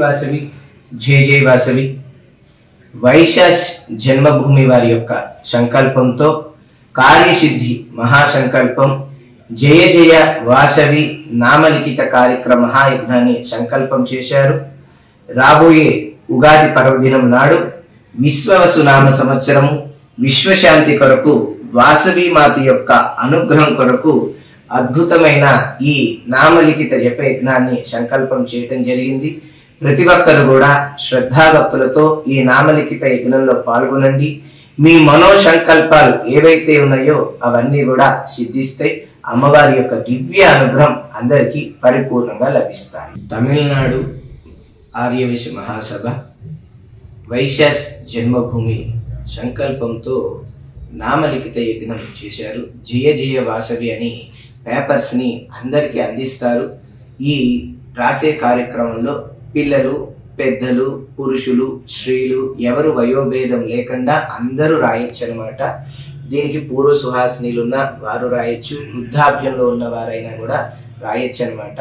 వాసవి జయ జయ వాసవి వైశాస్ జన్మభూమి వారి యొక్క సంకల్పంతో కార్యసిద్ధి మహాసంకల్పం జయ జయ వాసవి నామలిఖిత కార్యక్రమ మహాయజ్ఞాన్ని సంకల్పం చేశారు. రాబోయే ఉగాది పర్వదినం నాడు విశ్వవసు నామ సంవత్సరము విశ్వశాంతి కొరకు వాసవి మాత యొక్క అనుగ్రహం కొరకు అద్భుతమైన ఈ నామలిఖిత జపయజ్ఞాన్ని సంకల్పం చేయడం జరిగింది. ప్రతి ఒక్కరు కూడా శ్రద్ధాభక్తులతో ఈ నామలిఖిత యజ్ఞంలో పాల్గొనండి. మీ మనో సంకల్పాలు ఏవైతే ఉన్నాయో అవన్నీ కూడా సిద్ధిస్తాయి. అమ్మవారి యొక్క దివ్య అనుగ్రహం అందరికీ పరిపూర్ణంగా లభిస్తాయి. తమిళనాడు ఆర్యవైశ్య మహాసభ వైశాస్ జన్మభూమి సంకల్పంతో నామలిఖిత యజ్ఞం చేశారు. జయ జయ వాసవి అని పేపర్స్ని అందరికీ అందిస్తారు. ఈ రాసే కార్యక్రమంలో పిల్లలు, పెద్దలు, పురుషులు, స్త్రీలు ఎవరు వయోభేదం లేకుండా అందరూ రాయొచ్చు అనమాట. దీనికి పూర్వ సుహాసినీలు ఉన్న వారు రాయొచ్చు, వృద్ధాప్యంలో ఉన్న వారైనా కూడా రాయొచ్చు అనమాట.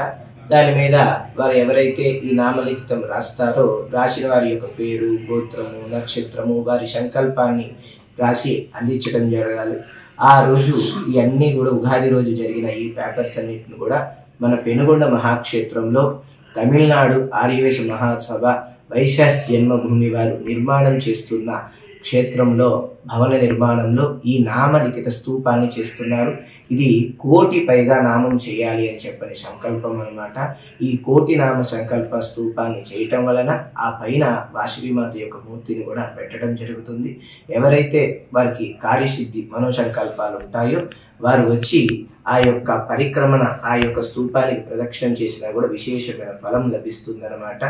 దాని మీద వారు ఎవరైతే ఈ నామలిఖితం రాస్తారో రాసిన వారి యొక్క పేరు, గోత్రము, నక్షత్రము, వారి సంకల్పాన్ని రాసి అందించడం జరగాలి. ఆ రోజు ఇవన్నీ కూడా ఉగాది రోజు జరిగిన ఈ పేపర్స్ అన్నిటిని కూడా మన పెనుగొండ మహాక్షేత్రంలో తమిళనాడు ఆర్యవైశ్య మహాసభ వైశాస్ జన్మభూమి వారు నిర్మాణం చేస్తున్న క్షేత్రంలో భవన నిర్మాణంలో ఈ నామలిఖిత స్తూపాన్ని చేస్తున్నారు. ఇది 1 కోటి పైగా నామం చేయాలి అని చెప్పని సంకల్పం అనమాట. ఈ 1 కోటి నామ సంకల్ప స్తూపాన్ని చేయటం వలన ఆ పైన వాసవిమాత యొక్క మూర్తిని కూడా పెట్టడం జరుగుతుంది. ఎవరైతే వారికి కార్యసిద్ధి మనోసంకల్పాలు ఉంటాయో వారు వచ్చి ఆ యొక్క పరిక్రమణ ఆ యొక్క స్తూపానికి ప్రదక్షిణం చేసినా కూడా విశేషమైన ఫలం లభిస్తుంది అనమాట.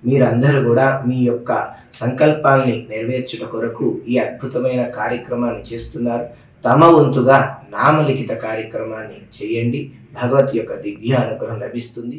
మీరందరూ కూడా మీ యొక్క సంకల్పాల్ని నెరవేర్చుట కొరకు ఈ అద్భుతమైన కార్యక్రమాన్ని చేస్తున్నారు. తమ వంతుగా నామలిఖిత కార్యక్రమాన్ని చేయండి. భగవతి యొక్క దివ్య అనుగ్రహం లభిస్తుంది.